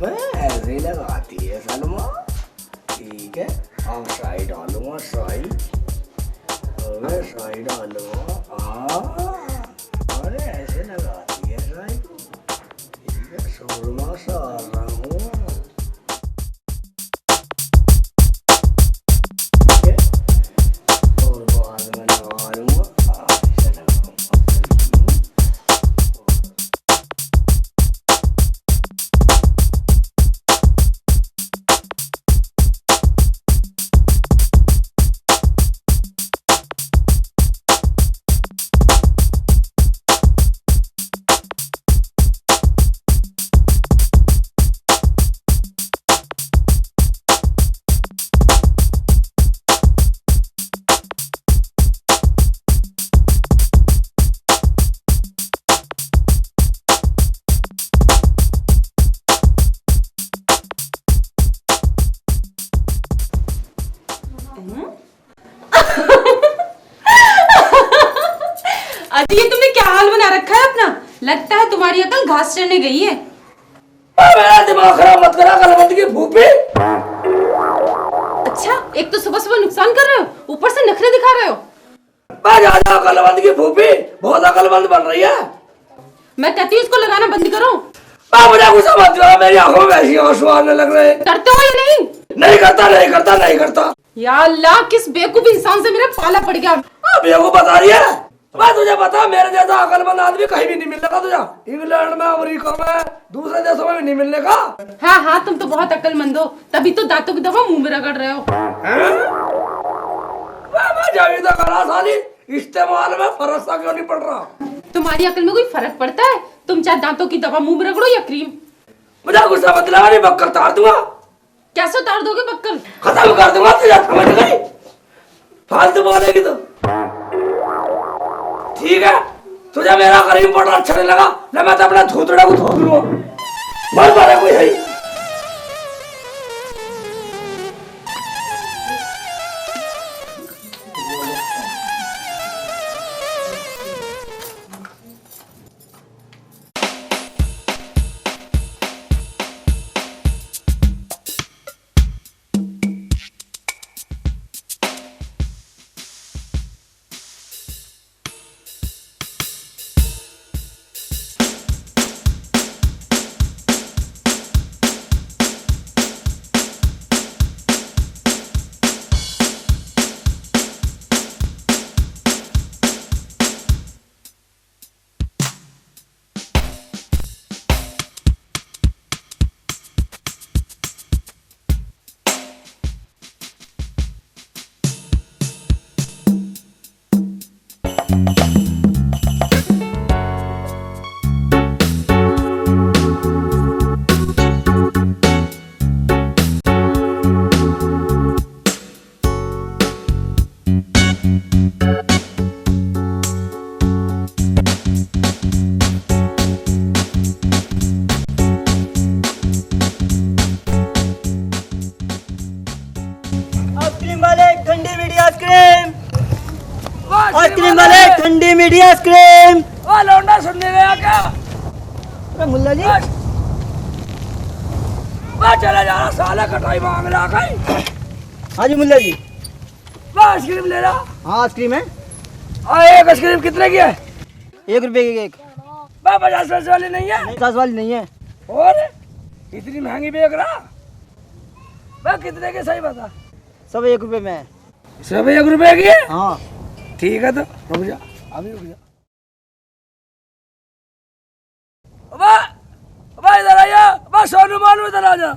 ऐसे लगाती है सलमा। ठीक है, अब शाही डालूंगा, शाही। अबे शाही डालूंगा। अरे ऐसे लगाती है शाही को। ठीक है, शोरमा सार रहा हूँ। और बाद में लगा लूंगा। ऐसे लगाऊंगा। अजी ये तुमने क्या हाल बना रखा है अपना? लगता है तुम्हारी अकल घास चढ़ने गई है। मेरा दिमाग खराब मत करा, कलबंद की फूफी। अच्छा, एक तो सुबह सुबह नुकसान कर रहे हो, ऊपर से नखरे दिखा रहे हो। जा कलबंद की फूफी, बहुत अकलमंद बन रही है। मैं कहती हूँ इसको लगाना बंद करो। मुझे गुस्सा मत करो, मेरी आंखों में ऐसी आंसू आने लग रहे हैं। करते हो या नहीं? नहीं करता, नहीं करता, नहीं करता। या अल्लाह, किस बेवकूफ इंसान से मेरा पाला पड़ गया। अब ये को बता रही है। मैं तुझे बता, मेरे जैसा अकलमंद आदमी कहीं भी नहीं मिलने का तुझे। इंग्लैंड में, अमेरिका में, दूसरे देशों में भी नहीं मिलने का। हाँ हाँ, तुम तो बहुत अक्लमंद हो, तभी तो दांतों की दवा मुंह में रगड़ रहे हो। मैं तो करा साली, इस्तेमाल में फर्क सा क्यों नहीं पड़ रहा? तुम्हारी अकल में कोई फर्क पड़ता है? तुम चाहे दांतों की दवा मुंह में रगड़ो या क्रीम। मुझे गुस्सा मत दिला, नहीं बक्कल तार दूंगा। कैसे उतार दोगे बक्कल? खत्म कर दूंगा तुझे, समझ गई? फालतू बोलेगी तो ठीक है। तुझे मेरा करीम पाउडर अच्छा नहीं लगा ना, मैं तो अपना धोतड़ा को धो दूंगा। मर मारे कोई है। आइसक्रीम वाले ठंडी मीठी आइसक्रीम। ओ लौंडा सुनने गया क्या? अरे मुल्ला जी, मैं चला जा रहा, साला कटाई मांग रहा कहीं। हाँ जी मुल्ला जी। मैं आइसक्रीम ले रहा। हाँ आइसक्रीम है। एक आइसक्रीम कितने की है? 1 रुपए की एक। 50 पैसे वाली नहीं है? नहीं 10 वाली नहीं है। और इतनी महंगी बेच रहा? मैं कितने की सही बता? सब 1 रुपए में है। सब 1 रुपए की है? हाँ ठीक है, तो रुक जा, अभी रुक जा। इधर आया, सोनू मानू इधर आ जा।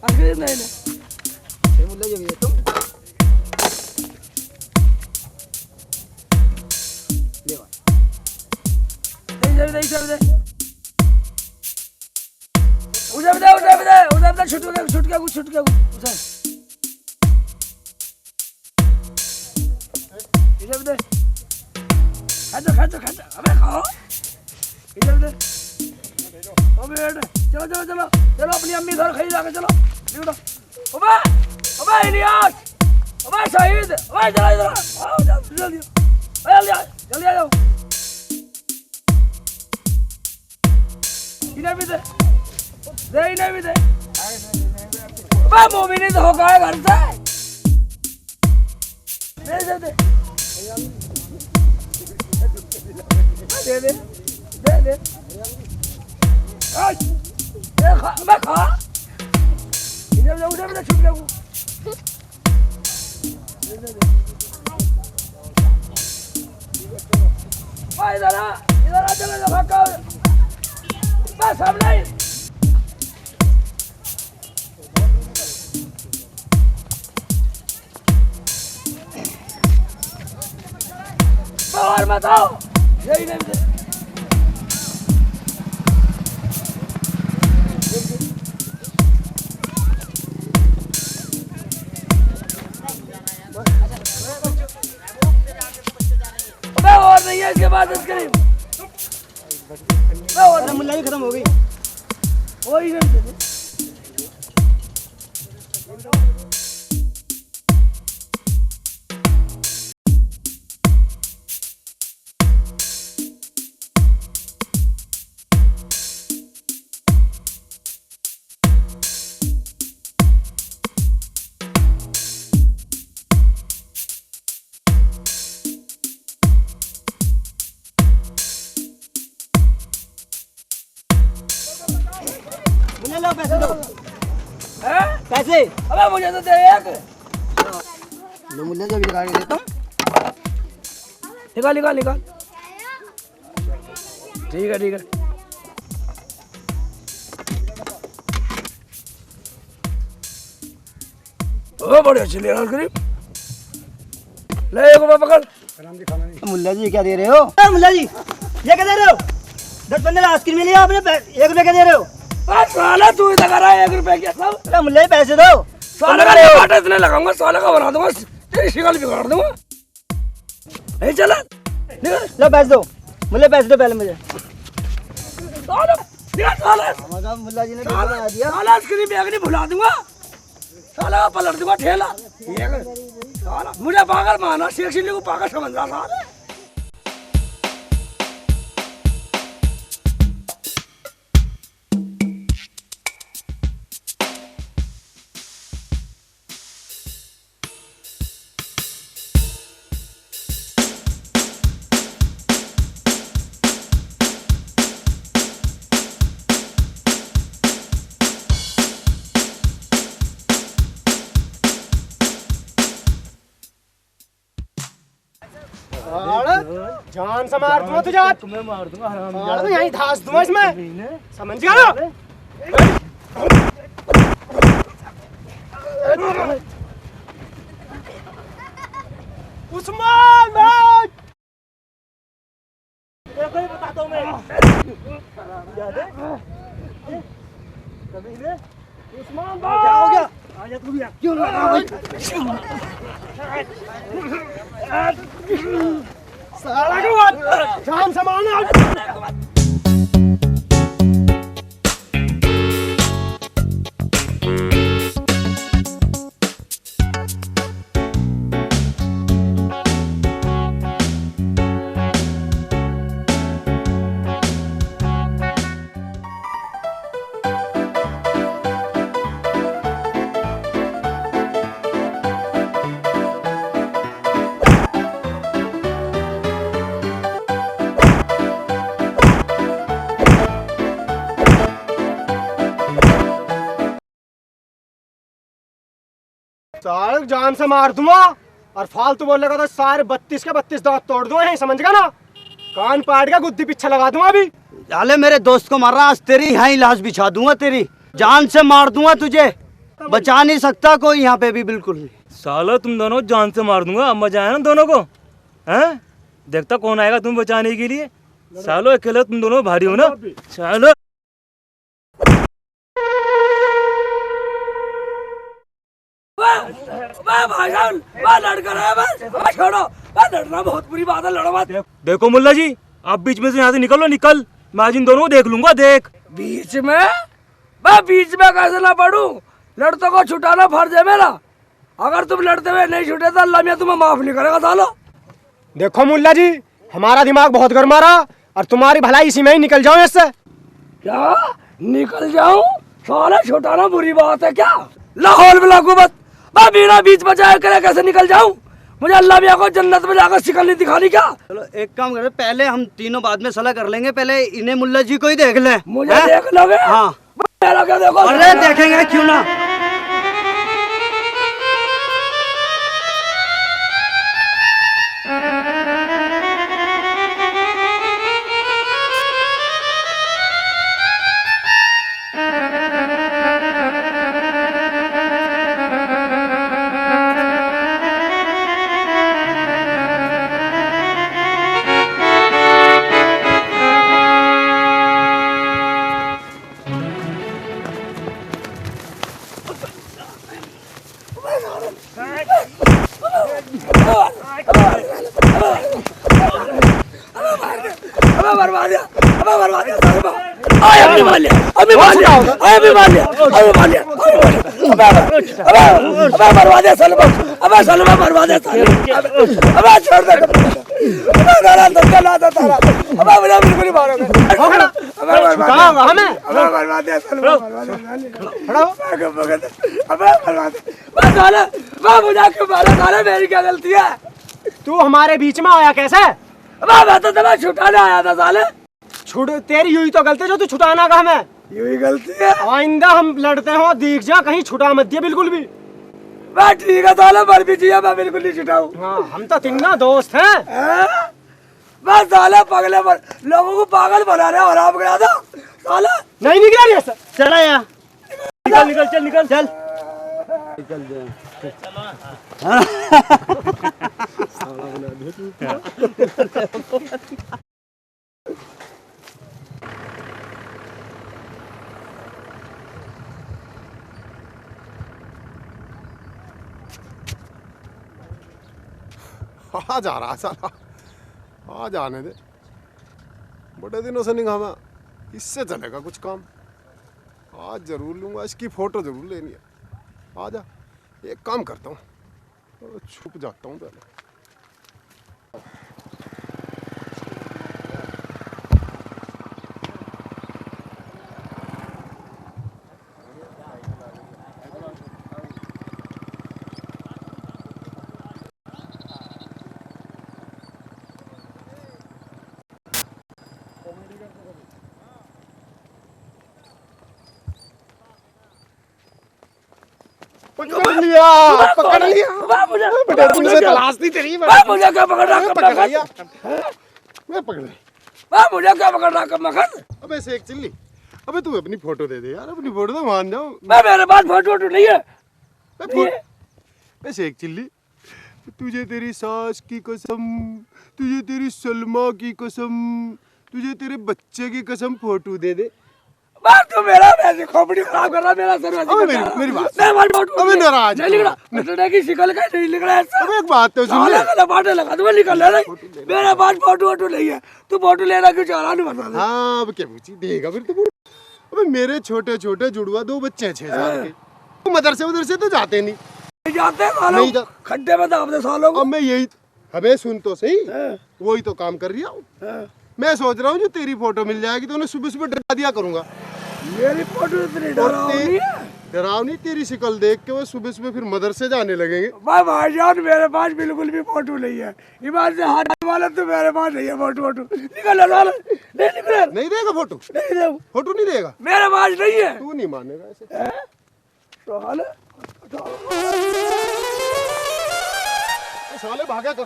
आइसक्रीम नहीं ले। मुल्ला जी भैया तुम छुट गया कुछ। खाओ, अबे खाओ। चलो अपनी अम्मी घर खरीद आके चलो। अबे इलियास, अबे शहीद, अबे इधर आओ, जल्दी आ जाओ। इन्हें भी दे इन्हें भी दे। मैं मूवी नहीं तो होगा घर से दे दे मैं खा इधर उधर छुप जाऊँ इधर आ चला जा बस हम नहीं और बताओ यही नहीं और नहीं है इसके बाद आइसक्रीम अरे मुल्ला जी खत्म हो गई। वही मुल्ला लो पैसे दो। हैं? पैसे अबे मुझे तो दे एक लो मुल्ला जी, अभी लगा के देता हूँ। निकाल ठीक है ओ बड़े अच्छे ले आइसक्रीम ले एक रुपया पकड़ मुल्ला जी क्या दे रहे हो? मुल्ला जी ये क्या दे रहे हो? 10-15 आइसक्रीम लिया आपने, 1 रुपया क्या दे रहे हो? साला तू इधर कर रहा है 1 रुपया क्या सब अरे मुल्ला जी पैसे दो। साले का टमाटर इतने लगाऊंगा साले का बना दूंगा तेरी शिकल बिगाड़ दूंगा नहीं चला निकल लो पैसे दो मुल्ला, पैसे दो पहले मुझे। साला निकल साला हमारा मुल्ला जी ने पैसे बना दिया। साला आइसक्रीम बैग नहीं भुला दूंगा साला का पलट दूंगा ठेला साला मुझे पागल माना शेख सिंह को पागल समझ रहा था जान से मार दूंगा तुझे, तुम्हें मार दूंगा हराम, यहीं धांस दूंगा इसमें, समझ गया ना? उस्मान भाई देखो ही बताता हूँ मैं, याद है कभी ने उस्मान भाई क्या हो गया? आजा तू भी आ, क्यों साला को जान से मारना। सारे जान से मार दूंगा और फालतू बोलेगा तो सारे 32 के 32 दांत तोड़ दूंगा, यही समझ गया ना? कान पाट का गुद्दी पीछे लगा दूंगा अभी। साले मेरे दोस्त को मार रहा, आज तेरी यहीं लाश बिछा दूंगा, तेरी जान से मार दूंगा, तुझे बचा नहीं सकता कोई यहाँ पे भी बिल्कुल। सालो तुम दोनों जान से मार दूंगा, मजा आया ना दोनों को? हैं? देखता कौन आएगा तुम बचाने के लिए। सालो अकेले तुम दोनों भारी हो ना। सालो भाईजान लड़कर है बस छोड़ो, लड़ना बहुत बुरी बात है, लड़ो मत। देखो मुल्ला जी, आप बीच में से यहाँ से निकलो, निकल, मैं आज इन दोनों को देख लूंगा। देख बीच में मैं बीच में कैसे ना पढ़ूं? लड़तों को छुटाना फर्ज है मेरा, अगर तुम लड़ते हुए नहीं छुटे तो अल्लाह मियां तुम्हें माफ नहीं करेगा। सालो देखो मुल्ला जी, हमारा दिमाग बहुत गर्मा रहा और तुम्हारी भलाई इसी में ही निकल जाओ इससे। क्या निकल जाऊं? साला छुटाना बुरी बात है क्या? लाहौल में लागू मत, मैं बिना बीच बचाए करे कैसे निकल जाऊं? मुझे अल्लाह मियां को जन्नत में जाकर शिकल नहीं दिखानी क्या? चलो एक काम करें, पहले हम तीनों बाद में सलाह कर लेंगे, पहले इन्हें मुल्ला जी को ही देख ले। मुझे देख लोगे? हाँ मेरा क्या देखो? अरे देखेंगे क्यों ना। मेरी क्या गलती है? तू हमारे बीच में आया कैसे? मैं तो तुम्हें छुटाने आया था साले। छुड़ तेरी यूं ही तो गलती जो तू छुटाना का हमें। यूं ही गलती है। आइंदा हम लड़ते हो देख जा, कहीं छुटा मत दिया बिल्कुल भी। मैं ठीक है साले, मर भी चाहिए, मैं बिल्कुल नहीं छुटाऊं। हाँ हम तो तीनों दोस्त हैं। मैं साले पगले पर लोगों को पागल बना रहे और आप गया था साला। नहीं निकला रही है। चला यार, निकल निकल चल निकल चल निकल जाए। आज आ रहा साला, आज आने दे। बड़े दिनों से नहीं घामा, इससे चलेगा कुछ काम। आज जरूर लूंगा, इसकी फोटो जरूर लेनी है। आजा, एक काम करता हूँ, छुप जाता हूँ पहले। पकड़ लिया, पकड़ लिया। बेटा तुमसे तलाश नहीं तेरी। मुझे क्या पकड़ रहा पकड़ लिया, मैं पकड़ लिया। मुझे क्या पकड़ रहा मखन? अबे शेख चिल्ली, अबे तू अपनी फोटो दे दे यार, अपनी फोटो तो मान जाओ। मेरे पास फोटो नहीं है। अबे शेख चिल्ली, तुझे तेरी सास की कसम, तुझे तेरी सलमा की कसम, तुझे तेरे बच्चे की कसम फोटो दे दे। तो मेरा वैसे खोपड़ी खराब कर रहा, मेरा सर वैसे अबे मेरी बात नहीं, हमारी फोटो अबे नाराज नहीं निकला, मिटने की शिकल का नहीं निकला ऐसा। अबे एक बात तो सुन ले। लपाटे लगा तुम्हें निकल रहा है। मेरे पास फोटो वोटो नहीं है, तू फोटो लेना क्यों चाह रहा? नहीं बता दे। हाँ अब क्या पूछी देगा फिर तो। अबे मेरे छोटे छोटे जुड़वा 2 बच्चे हैं 6 साल के, तो मदरसे तो जाते नहीं जाते नहीं जा। खड्डे में दाब दे सालों को। अब मैं यही, हमें सुन तो सही, वही तो काम कर रही हूँ। मैं सोच रहा हूँ जो तेरी फोटो मिल जाएगी तो उन्हें सुबह सुबह डरा दिया करूंगा। मेरी फोटो इतनी डरावनी तेरी शिकल देख के वो सुबह सुबह फिर मदरसे जाने लगेंगे। भाईजान मेरे पास बिल्कुल भी फोटो नहीं है। ईमान से हाथ वाला तो मेरे पास नहीं है फोटो वोटो। निकल नहीं निकल। नहीं देगा फोटो? नहीं दे, फोटो नहीं देगा? मेरे पास नहीं है। तू नहीं मानेगा ऐसे। साले भागा का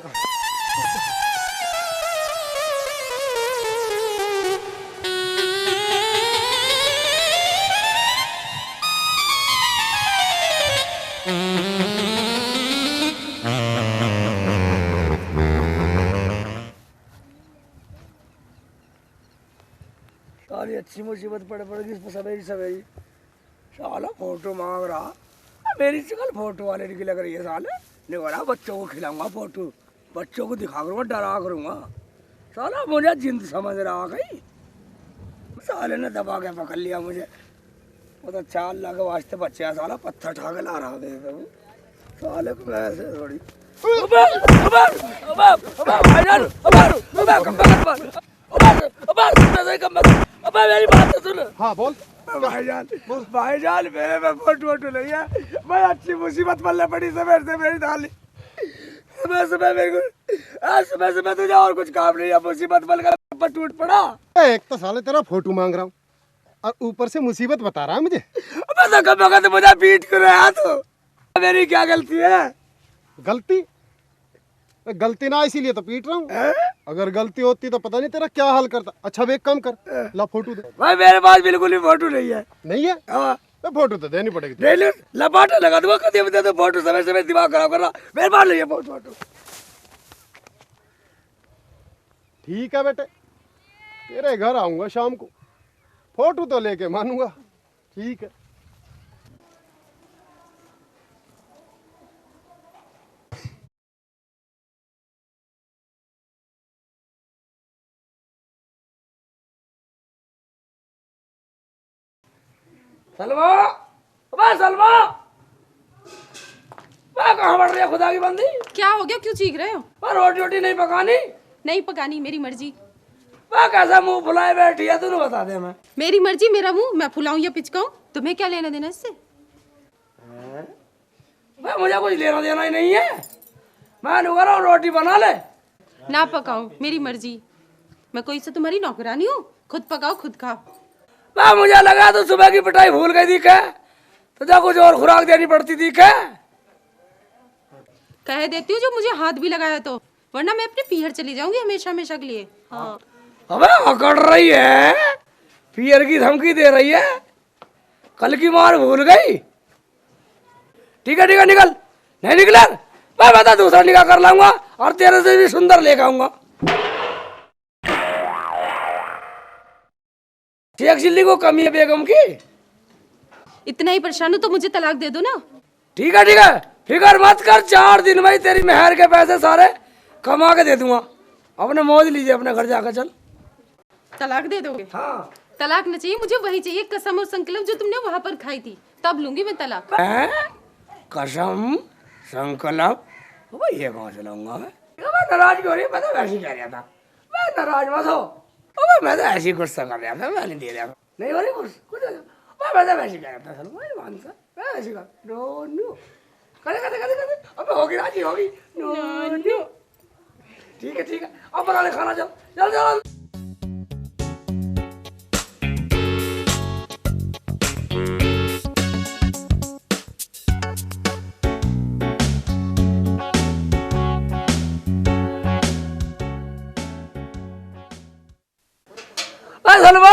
सारी अच्छी मुसीबत पड़ेगी इस पर सवेरी सवेरी। साला फोटो मांग रहा, मेरी शक्ल फोटो वाले की लग रही है। साले नहीं बोला बच्चों को खिलाऊंगा फोटो, बच्चों को दिखा करूँगा, डरा करूँगा। साला मुझे जिंद समझ रहा गई। साले ने दबा के पकड़ लिया मुझे। वो तो 4 लाख वास्ते बच्चे हैं, साला पत्थर उठा के ला रहा था साले को ऐसे थोड़ी। अबे मेरी बात तो सुन। हाँ बोल। भाईजान मेरे में फोटो वोटो नहीं है। मैं अच्छी मुसीबत पलने पड़ी सवेर से मेरी डाली। सुबह मेरे को आज सुबह तुझे और कुछ काम नहीं है, मुसीबत पल कर टूट पड़ा। एक तो साले तेरा फोटो मांग रहा हूँ और ऊपर से मुसीबत बता रहा है मुझे। अबे तो कब मुझे पीट कर रहा तू। मेरी क्या गलती है? गलती गलती ना इसीलिए तो पीट रहा हूँ। अगर गलती होती तो पता नहीं तेरा क्या हाल करता। अच्छा अब एक काम कर, ला फोटो दे। भाई मेरे पास बिल्कुल भी फोटो नहीं है। नहीं है? हाँ। तो फोटो तो देनी पड़ेगी। ले ले लपाटा लगा दूंगा कभी भी, तो फोटो समय दिमाग खराब कर रहा। मेरे पास नहीं है फोटो। ठीक है बेटे, तेरे घर आऊंगा शाम को, फोटो तो लेके मानूंगा। ठीक है। सलमा, अबे सलमा, मैं कहाँ बढ़ रही है खुदा की बंदी? क्या हो गया, क्यों चीख रहे हो? रोटी वोटी नहीं पकानी? नहीं पकानी, मेरी मर्जी। मैं कैसा मुंह फुलाए बैठी है, तूने बता दे। मैं मेरी मर्जी, मेरा मुंह, मैं फुलाऊं या पिचकाऊं, तुम्हें क्या लेना देना इससे? मैं मुझे कुछ लेना देना ही नहीं है। मैं कह रहा हूँ रोटी बना ले। ना पकाऊं, मेरी मर्जी। मैं कोई से तुम्हारी नौकरानी हूँ? खुद पकाओ खुद खाओ। मैं मुझे लगा तो सुबह की पिटाई भूल गई थी क्या? तो जा कुछ और खुराक देनी पड़ती थी क्या? कह देती हूँ जो मुझे हाथ भी लगाया तो, वरना मैं अपने पीहर चली जाऊंगी हमेशा हमेशा के लिए। हाँ। अबे अकड़ रही है, पीहर की धमकी दे रही है। कल की मार भूल गई। ठीक है निकल। नहीं निकला मैं बता दूसरा निकाह कर लाऊंगा और तेरे से भी सुंदर लेकर आऊंगा। शेख चिल्ली को कमी है बेगम की। इतना ही परेशान हो तो मुझे तलाक दे दो ना। ठीक है, फिक्र मत कर। 4 दिन में तेरी मेहर के पैसे सारे कमा के दे दूंगा। अपने मौज लीजिए, अपने घर जाकर चल। तलाक दे दोगे? हाँ। तलाक न चाहिए मुझे, वही चाहिए कसम और संकल्प जो तुमने वहां पर खाई थी, तब लूंगी मैं तलाक। कसम संकल्प ये कहाँ से लाऊंगा मैं? नाराज क्यों रही? मैं तो वैसे ही कह रहा था। मैं नाराज मत हो। मैं तो ऐसे ही गुस्सा कर रहा था, मैं नहीं दे रहा। नहीं हो रही कुछ मैं तो वैसे ही कह रहा था। चलो मैं मान सा, मैं ऐसे कर नो करे। अब होगी राजी होगी। नो ठीक है। अब बना ले खाना। चल। सलमा,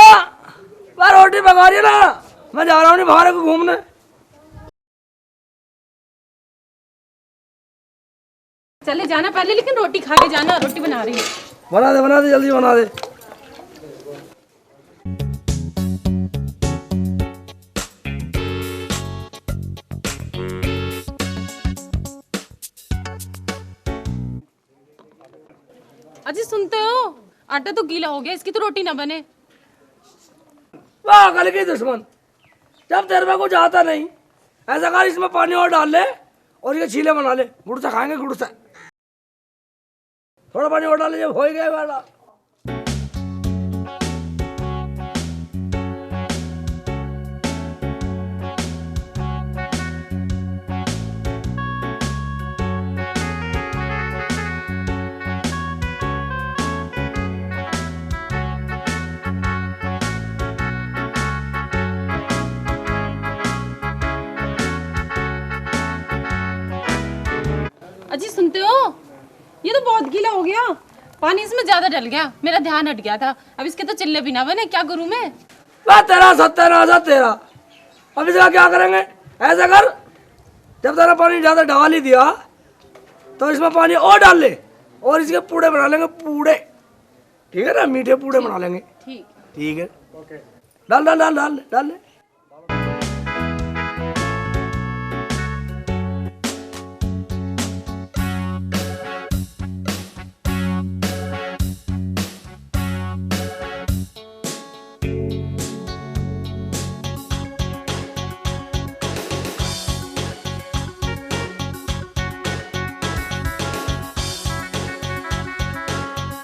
मैं रोटी पका रही है ना, मैं जा रहा हूँ बाहर को घूमने। चले जाना पहले, लेकिन रोटी खा के जाना। रोटी बना रही हूँ। बना दे जल्दी बना दे। अजी सुनते हो, आटा तो गीला हो गया, इसकी तो रोटी ना बने। वाह कल की दुश्मन, जब तेरे में कुछ आता नहीं ऐसा कर, इसमें पानी और डाल ले और ये छीले बना ले। गुड़ से खाएंगे, गुड़ से थोड़ा पानी और डाल ले। जब हो गया वाला अजी सुनते हो, ये तो बहुत गीला हो गया, पानी इसमें ज्यादा डल गया, मेरा ध्यान हट गया था। अब इसके तो चिल्ले भी ना बने, क्या करूं मैं? तेरा सत्यानाश तेरा। अब इसका क्या करेंगे? ऐसा कर, जब तेरा पानी ज्यादा डाल ही दिया तो इसमें पानी और डाल ले और इसके पूड़े बना लेंगे, पूड़े। ठीक है ना, मीठे पूड़े बना लेंगे। ठीक है। डाल ले।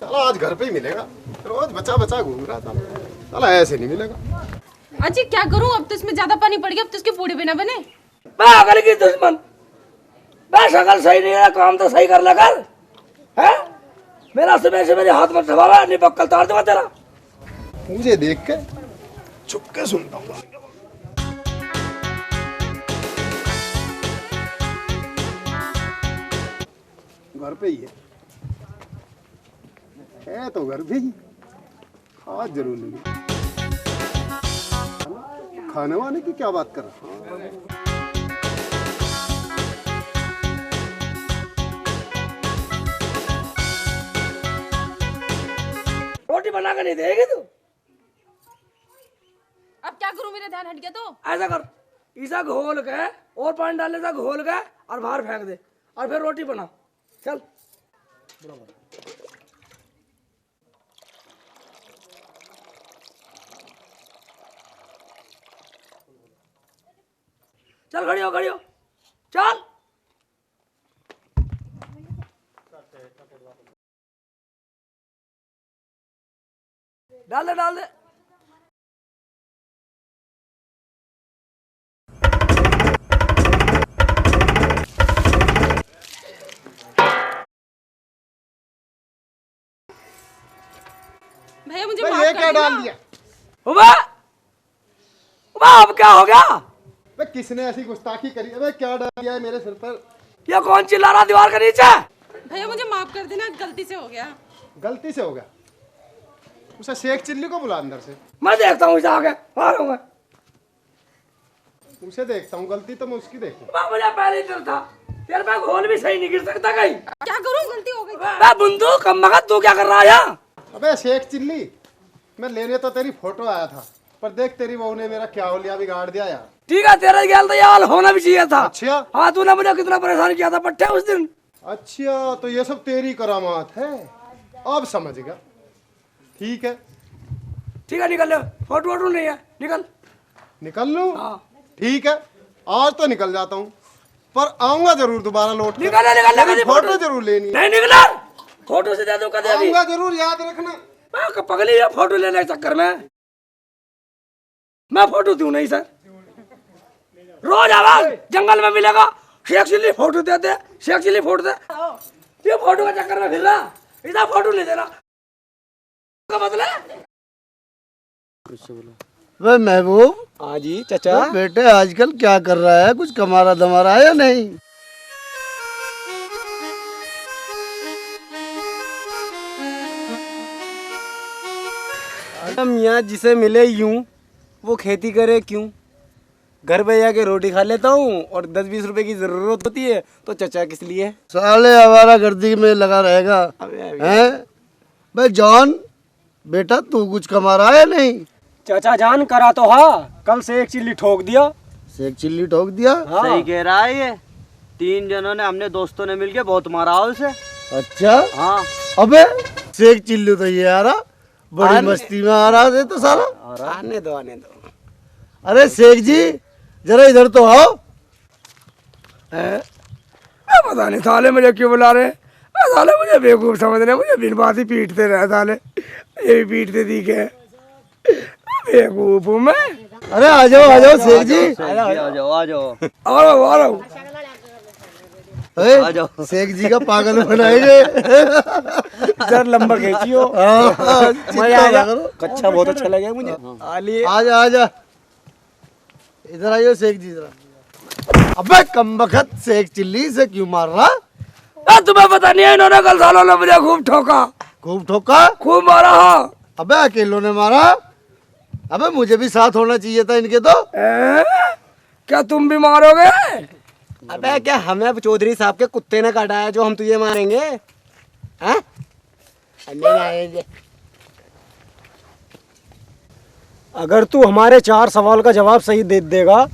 चलो आज घर पे ही मिलेगा। रोज बचा बचा घूम रहा था, साला ऐसे नहीं मिलेगा। अजी क्या करूं, अब तो इसमें ज्यादा पानी पड़ गया, अब तो इसके पूड़ी भी ना बने। पागल की दुश्मन, बस अकल सही नहीं है, काम तो सही कर लगा है। मेरा सुबह से मेरे हाथ में सवाल नहीं, बक्कल तार दूंगा तेरा। मुझे देख के छुप के सुनता हूँ। घर पे ही है तो घर पे ही, आज जरूर लेंगे। खाने वाने की क्या बात कर रहा है? रोटी बना के नहीं देगी तू? अब क्या करूं, मेरा ध्यान हट गया तो। ऐसा कर, ईसा घोल के और पानी डालने से घोल के और बाहर फेंक दे, और फिर रोटी बना। चल चल, खड़ी हो चल। डाल दे। भैया मुझे भाई माफ ये कर क्या देना। डाल दिया? उबा अब क्या हो गया? भाई किसने ऐसी गुस्ताखी करी? अबे क्या डाल दिया है मेरे सिर पर? ये कौन चिल्ला रहा दीवार के नीचे? भैया मुझे माफ कर देना, गलती से हो गया। गलती से हो गया? उसे शेख चिल्ली को बुला अंदर से। मैं देखता हूँ इसे आगे, आ रहा हूँ मैं। उसे देखता हूँ, गलती तो मैं उसकी देखूँ। मुझे पहले ही डर था, तेरे पे घोल भी सही नहीं गिर सकता कहीं। क्या करूं, गलती हो गई। मैं बुंदू कम मगत, तू क्या कर रहा है यहाँ? अबे शेख चिल्ली, मैं लेने तो तेरी फोटो आया था, पर देख तेरी बहू ने मेरा क्या होलिया बिगाड़ दिया यार। ठीक है, तेरा ख्याल तो यार होना भी चाहिए था। अच्छा हाँ, तूने मुझे कितना परेशान किया था पट्टे उस दिन। अच्छा, तो ये सब तेरी करामात है, अब समझ गया। ठीक है निकल ले, फोटो वोटो नहीं है, निकल लूं? हाँ। ठीक है, आज तो निकल जाता हूँ, पर आऊंगा जरूर दोबारा लौट कर। निकल ले, मेरी फोटो जरूर लेनी है। नहीं निकला, फोटो से दे दो कदे अभी। आऊंगा जरूर, याद रखना। मैं पगली है फोटो लेने के चक्कर में, मैं फोटो दूं नहीं सर। रोज आवाज जंगल में मिलेगा, शेख चिल्ली फोटो दे, शेख चिल्ली फोटो दे। ये फोटो के चक्कर में फिर रहा, इतना फोटो नहीं देना का मतलब। वे महबूब। हाँ जी चाचा। बेटे आजकल क्या कर रहा है, कुछ कमारा धमारा है या नहीं? हम यहाँ जिसे मिले यूं, वो खेती करे क्यों? घर पे जाके रोटी खा लेता हूँ, और 10-20 रुपए की जरूरत होती है तो चाचा किस लिए? साले आवारा गर्दी में लगा रहेगा हैं? बे जॉन बेटा, तू कुछ कमा रहा है नहीं? चाचा जान करा तो हाँ, कल से एक चिल्ली ठोक दिया। शेख चिल्ली ठोक दिया? हाँ। सही कह रहा है ये। 3 जनों ने, हमने दोस्तों ने मिलके बहुत मारा उसे। अच्छा हाँ। अबे शेख चिल्ली तो ये आ रहा, बड़ी मस्ती में आ रहा है तो साला। आने दो। अरे शेख जी जरा इधर तो आओ। पता नहीं साले मुझे क्यों बुला रहे, साले मुझे बेवकूफ समझ रहे, मुझे बिन बात ही पीटते रहे साले। ये भी पीटते दिखे, बेवकूफ हूँ मैं। अरे आ जाओ शेख जी। आ रहा हूँ। शेख जी का पागल बनाएंगे। जरा लंबा खींचियो। कच्चा बहुत अच्छा लगा मुझे। आजा इधर आइयो शेख जी जरा। अबे कमबख्त शेख चिल्ली से क्यों मार रहा? तुम्हें पता नहीं है, इन्होंने कल सालों ने मुझे खूब ठोका। खूब ठोका? खूब मारा। हाँ। अबे अकेलों ने मारा? अबे मुझे भी साथ होना चाहिए था इनके तो। क्या तुम भी मारोगे? अबे क्या हमें चौधरी साहब के कुत्ते ने काटा है जो हम तुझे मारेंगे? हाँ? अगर तू हमारे 4 सवाल का जवाब सही दे देगा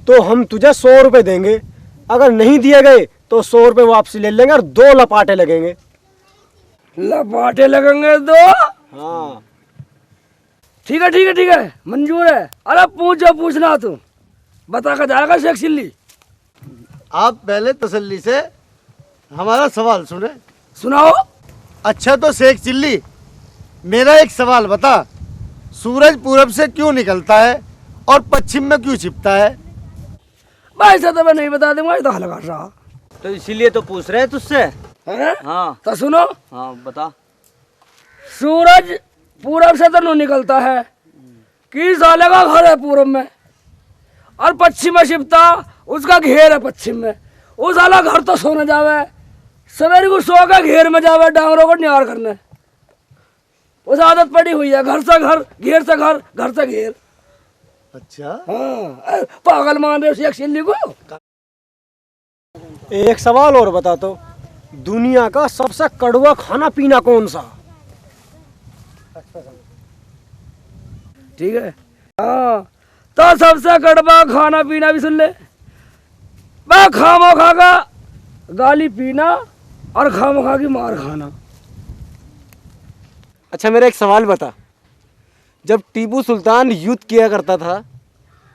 तो हम तुझे 100 रुपए देंगे, अगर नहीं दिए गए तो 100 रुपए वापसी ले लेंगे और 2 लपाटे लगेंगे। लपाटे लगेंगे 2? हाँ ठीक है, मंजूर है। अरे पूछना तू बता कर जाएगा शेख चिल्ली। आप पहले तसल्ली से हमारा सवाल सुने। सुनाओ। अच्छा तो शेख चिल्ली, मेरा एक सवाल बता, सूरज पूरब से क्यों निकलता है और पश्चिम में क्यों छिपता है? भाई ऐसा तो मैं नहीं बता दूंगा, ये तो हल्का सा तो इसीलिए तो पूछ रहे हैं तुझसे। है। हाँ तो सुनो, हाँ बता। सूरज पूरब से तो नहीं निकलता है कि साले का घर है पूरब में, और पश्चिम में छिपता, उसका घेर है पश्चिम में। वो साला घर तो सोने जावे, सवेरे को सो के घेर में जावे डांगरों को न्यार करने। उस आदत पड़ी हुई है, घर से घर, घेर से घर, घर से घेर। अच्छा, हाँ, पागल मान रहे उस एक सिल्ली को। एक सवाल और बता, तो दुनिया का सबसे कड़वा खाना पीना कौन सा? ठीक है, हाँ, तो सबसे कड़वा खाना पीना भी सुन ले। मैं खामो खा का गाली पीना और खामो खा की मार खाना। अच्छा मेरा एक सवाल बता, जब टीपू सुल्तान युद्ध किया करता था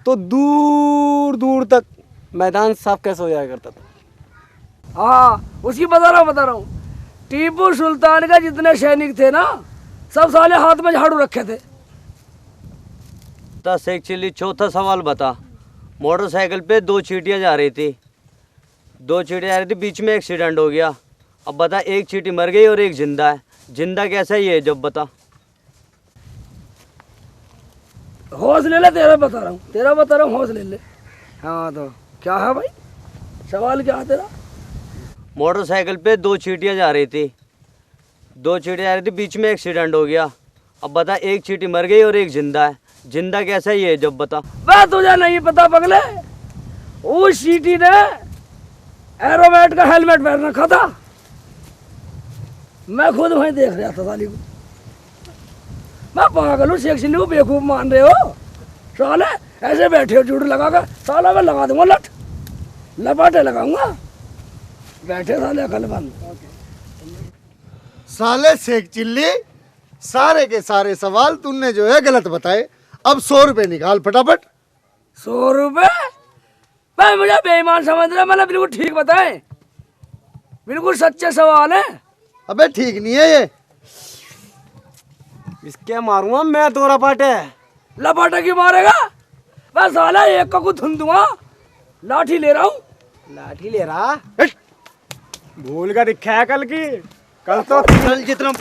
तो दूर दूर तक मैदान साफ कैसे हो जाया करता था? हाँ, उसकी बता रहा हूँ। टीपू सुल्तान के जितने सैनिक थे ना, सब साले हाथ में झाड़ू रखे थे। 10 एक चिल्ली। चौथा सवाल बता, मोटरसाइकिल पे 2 चींटियां जा रही थी, 2 चींटियां जा रही थी, बीच में एक्सीडेंट हो गया। अब बता, एक चींटी मर गई और एक जिंदा है। जिंदा कैसा ही है जब बता? हौसले ले, तेरा बता रहा हूँ, हौसले ले। हाँ तो क्या है भाई, सवाल क्या है तेरा? मोटरसाइकिल पे 2 चींटियां जा रही थी, 2 चींटियां जा रही थी, बीच में एक्सीडेंट हो गया। अब बता, एक चींटी मर गई और एक जिंदा है। जिंदा कैसा ही है जब बता? वह तुझे नहीं पता पगले, उस चींटी ने एरोमेट का हेलमेट पहन रखा था। मैं खुद वहीं देख रहा था साली को। मैं पागल हूँ, शेख सिंह को बेवकूफ मान रहे हो साले? ऐसे बैठे हो झूठ लगा कर, साला मैं लगा दूंगा लट, लपाटे लगाऊंगा। बैठे साले अकलमंद। साले शेख चिल्ली, सारे के सारे सवाल तूने जो है गलत बताए। अब 100 रुपए निकाल फटाफट। 100 रुपए? भाई मुझे बेईमान समझ रहा, मैंने बिल्कुल ठीक बताए, बिल्कुल सच्चे सवाल है। अबे ठीक नहीं है ये। इसके मारूंगा मैं 2 रपाटे। लपाटा की मारेगा? बस साला एक का को धुन दूंगा। लाठी ले रहा हूँ। लाठी ले रहा? भूल कर दिखा है कल की, कल तो चल जितना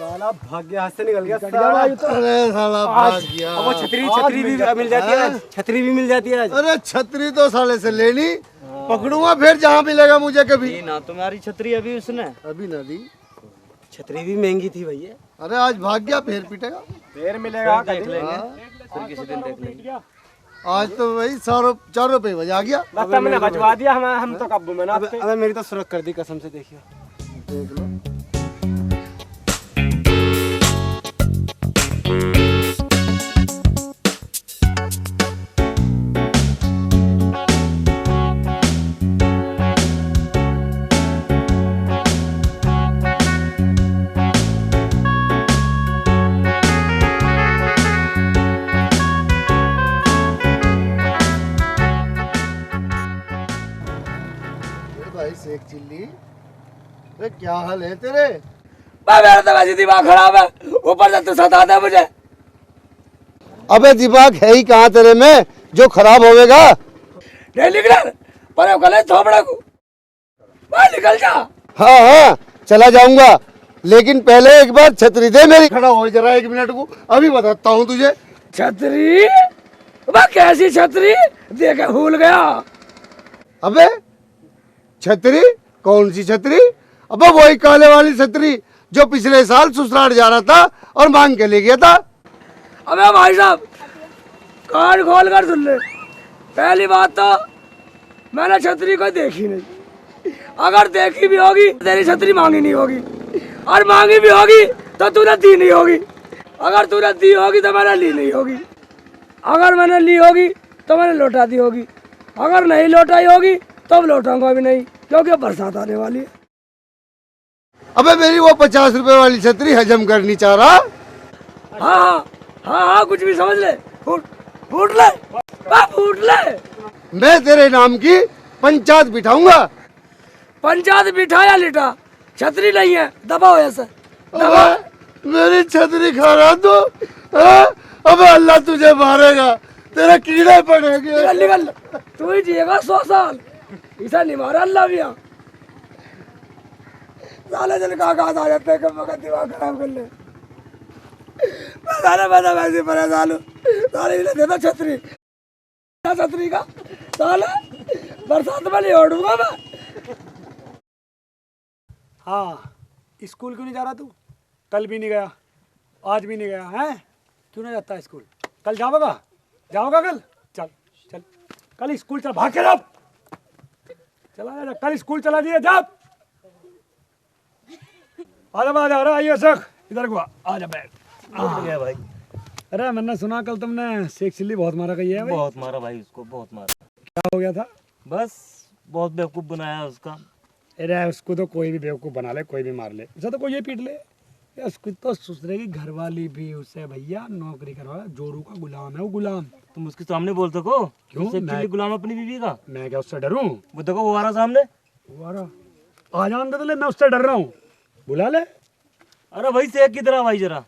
साला भाग्य हाथ से निकल गया। अरे साला भाग गया। अब वो छतरी छतरी भी मिल जाती है, छतरी भी मिल जाती है। अरे छतरी तो साले से लेनी, पकड़ूंगा फिर जहाँ मिलेगा मुझे कभी ना। तुम्हारी छतरी अभी उसने अभी ना दी। छतरी भी महंगी थी भैया। अरे आज भाग गया, फिर पिटेगा। फिर मिलेगा, देख लेंगे, फिर किसी दिन देख लेंगे। आज तो वही 4 रुपए बजा गया। लगता मैंने बचवा दिया, हम तो काबू में ना। अबे मेरी तो सुरख कर दी कसम से, देखिए देख लो। भाई शेख चिल्ली, अरे क्या हाल है तेरे? मेरा तो वैसे दिमाग खराब है, ऊपर से तू सताता है मुझे। अबे दिमाग है ही कहाँ तेरे में जो खराब होवेगा? नहीं निकल पर गले थोपड़ा को, बाहर निकल जा। हाँ हाँ चला जाऊंगा, लेकिन पहले एक बार छतरी दे मेरी। खड़ा हो जरा 1 मिनट को, अभी बताता हूँ तुझे। छतरी? वह कैसी छतरी? देखे भूल गया। अबे छतरी? कौन सी छतरी? अबे वही काले वाली छतरी जो पिछले साल ससुराल जा रहा था और मांग के ले गया था। अबे भाई साहब, कान खोल कर सुन ले। पहली बात तो मैंने छतरी को देखी नहीं, अगर देखी भी होगी तेरी छतरी मांगी नहीं होगी, और मांगी भी होगी तो तूने दी नहीं होगी। अगर तूने दी होगी तो मैंने ली नहीं होगी, अगर मैंने ली होगी तो मैंने लौटा दी होगी, अगर नहीं लौटाई होगी तब लौटाऊंगा भी नहीं, क्योंकि बरसात आने वाली है। अबे मेरी वो 50 रुपए वाली छतरी हजम करनी चाह रहा। हाँ हाँ हाँ हाँ, कुछ भी समझ ले, फूट फूट ले। फूट ले। मैं तेरे नाम की पंचायत बिठाऊंगा। पंचायत बिठाया लिटा, छतरी नहीं है, दबाओ ऐसे। अबे मेरी छतरी खा रहा तू? हाँ? अबे अल्लाह तुझे मारेगा, तेरे कीड़े पड़ेंगे। निकल निकल, तू ही जिएगा 100 साल। ऐसा नहीं मारा अल्लाह भी। साले जल कहाँ आ जाते हैं, कब दिमाग खराब कर ले। साले मैं वैसे परेशान हूँ। साले इन्हें देता छतरी, छतरी का साले बरसात में नहीं ओढ़ूंगा मैं। हाँ, स्कूल क्यों नहीं जा रहा तू? कल भी नहीं गया, आज भी नहीं गया है? क्यों नहीं जाता स्कूल? कल जाओगा? जाओगा कल? चल चल, कल स्कूल चल, भाग के जा। चला जा, कल स्कूल चला दिया जा। आ जा, आइए सर, इधर को आ जा, बैठ। गया भाई। अरे मैंने सुना कल तुमने शेख चिल्ली बहुत मारा कही है भाई। बहुत मारा भाई उसको, बहुत मारा। क्या हो गया था? बस बहुत बेवकूफ बनाया उसका। अरे उसको तो कोई भी बेवकूफ़ बना ले, कोई भी मार ले, उसे तो कोई ये पीट ले। उसको तो सुसरे की घरवाली भी उसे भैया नौकरी करवा, जोरू का गुलाम है वो, गुलाम। तुम उसके सामने बोल सको? क्यों? उससे चिल्ली गुलाम अपनी बीवी का। मैं क्या उससे डरूं? वो देखो वो आ रहा सामने। वो आ रहा, आ जान दे तो ले, मैं उससे डर रहा हूँ, बुला ले। अरे भाई शेख की तरह भाई जरा।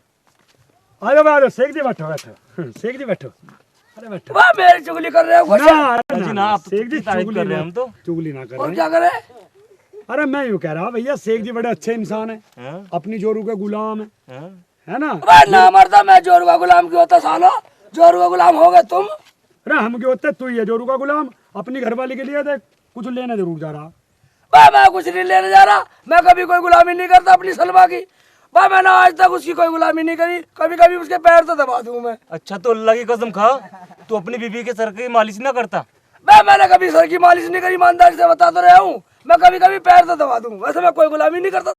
आ जाओ, शेख जी बैठो बैठो, शेख जी बैठो। अरे बैठो। वाह मेरी चुगली कर रहे हो। ना आप शेख जी तारीफ चुगली कर रहे हैं ना, हम तो। चुगली ना कर और रहे क्या करे? अरे मैं यूँ कह रहा भैया, शेख जी बड़े अच्छे इंसान है, हैं? अपनी जोरू के गुलाम हैं? है ना? अबे ना मरता, मैं जोरू का गुलाम क्यों होता सालो? जोरू का गुलाम हो गए तुम। अरे हम क्यों होते, तू ही है जोरू का गुलाम। अपनी घरवाली के लिए देख कुछ लेने जरूर जा रहा। भाई मैं कुछ नहीं लेने जा रहा, मैं कभी कोई गुलामी नहीं करता अपनी सलमा की। भाई मैंने आज तक उसकी कोई गुलामी नहीं करी, कभी कभी उसके पैर तो दबा दूं मैं। अच्छा तो अल्लाह की कसम खा, तू अपनी बीवी के सर की मालिश ना करता? भाई मैंने कभी सर की मालिश नहीं करी, ईमानदारी से बता तो रहा हूँ। मैं कभी कभी पैर तो दबा दूं, वैसे मैं कोई गुलामी नहीं करता।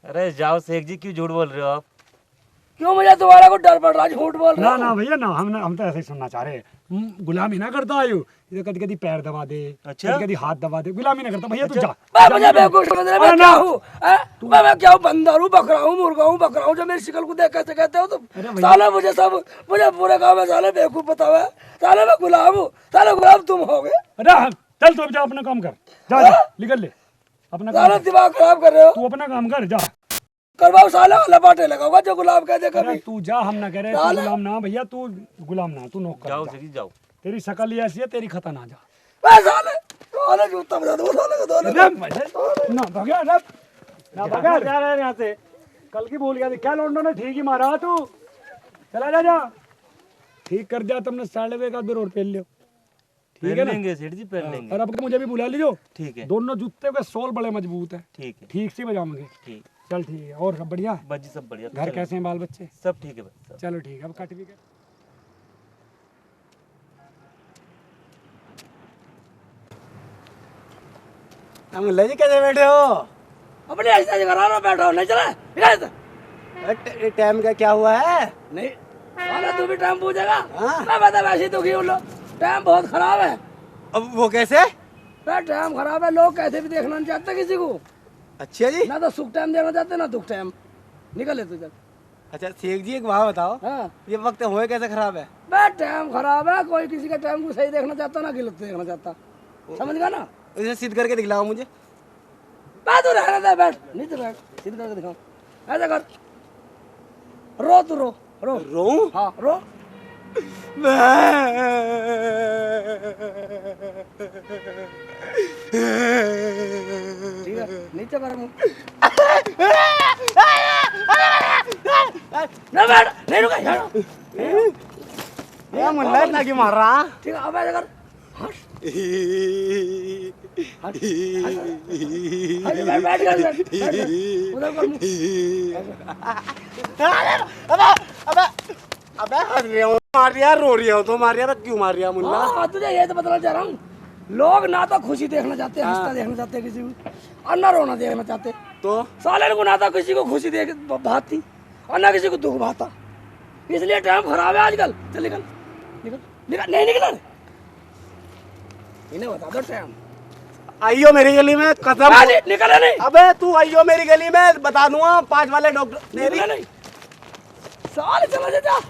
अरे जाओ शेख जी, क्यों झूठ बोल रहे हो आप? क्यों मुझे तुम्हारा को डर पड़ रहा है? झूठ बोल रहा ना ना भैया ना, हम तो ऐसे ही सुनना चाह रहे हैं। गुलामी ना करता आयु, ये कभी कभी पैर दबा दे, अच्छा? कभी हाथ दबा दे, गुलामी ना करता भैया। तू जा भाई मुझे बेवकूफ समझ रहे, मैं क्या हूँ? मैं क्या हूँ? बंदर हूँ, बकरा हूँ, मुर्गा हूँ, बकरा हूँ? जो मेरी शक्ल को देख कैसे कहते हो तुम? साला मुझे सब, मुझे पूरे गाँव में साले बेवकूफ बताओ है। साले मैं गुलाम हूँ, साले गुलाम तुम हो गए। अरे चल तू अब जा, अपना काम कर, जा जा, निकल ले अपना काम साला कर। दिमाग खराब कर रहे हो। तू अपना काम कर, जा। करवाओ साले वाला बाटे लगाओगा जो गुलाम कह दे अरे कभी। तू जा, हम ना कह रहे तू गुलाम ना भैया, तू गुलाम ना, तू नौकर जाओ जा। शेख जी जाओ। तेरी शकल ही ऐसी है, तेरी खता ना जा। ए साले, साले जूता बजा दो साले को, दोनों को। ना भगा ना भगा, जा रहे हैं यहाँ से। कल की भूल गया थी क्या? लौंडो ने ठीक ही मारा तू। चला जा, जा ठीक कर दिया तुमने, साढ़े वे का 2 रोड पहन लियो, ठीक है पहन ना? लेंगे सेठ जी, पहन लेंगे। और अब मुझे भी बुला लीजिए। ठीक है दोनों जूते के सोल बड़े मजबूत है, ठीक है ठीक से बजाऊंगे। ठीक। चल ठीक है, और सब बढ़िया? बस जी सब बढ़िया। घर चलो, कैसे हैं बाल बच्चे? सब ठीक है बस सब। चलो ठीक है, अब कट भी कर। मुल्ला जी कैसे बैठे हो? अपने ऐसा जगह रहा बैठा हो, नहीं चला टाइम का क्या हुआ है? नहीं साला तू भी टाइम पूछेगा? मैं बता वैसे तो क्यों लो, टाइम बहुत खराब है। अब वो कैसे? टाइम खराब है, लोग कैसे भी देखना नहीं चाहते किसी को। अच्छा जी। ना तो सुख टाइम देना चाहते ना दुख टाइम। निकले तू चल। अच्छा शेख जी एक बात बताओ, हाँ ये वक्त हुए कैसे खराब है? बे टाइम खराब है, कोई किसी का टाइम को सही देखना चाहता ना गलत देखना चाहता, समझ गया ना? इसे सिद्ध करके दिखलाओ मुझे। बैठ तू, रहने दे, बैठ नीचे बैठ, सीध करके दिखाओ। ऐसा कर, रो तू, रो रो रो? हाँ रो। ठीक है नीचे कर मुंह। ना बैठ, नहीं रुका ये मुल्ला इतना क्यों मार रहा? ठीक है अब ऐसा कर, हट हट बैठ बैठ कर, उधर कर मुंह। अबे हंस रहे हो, मार रिया, रो रही हो तो मार रिया, क्यों मार रिया मुल्ला? हाँ तुझे ये तो बताना चाह रहा हूँ, लोग ना तो खुशी देखना चाहते, हंसता देखना चाहते किसी को, और ना रोना देखना चाहते। तो साले को ना तो किसी को खुशी देख भाती और ना किसी को दुख भाता, इसलिए टाइम खराब है आजकल। चल निकल निकल निकल, नहीं निकल, इन्हें बता दो टाइम। आइयो मेरी गली में, कसम। निकल नहीं, अबे तू आइयो मेरी गली में, बता दूंगा 5 वाले डॉक्टर। निकल नहीं साले, चला जा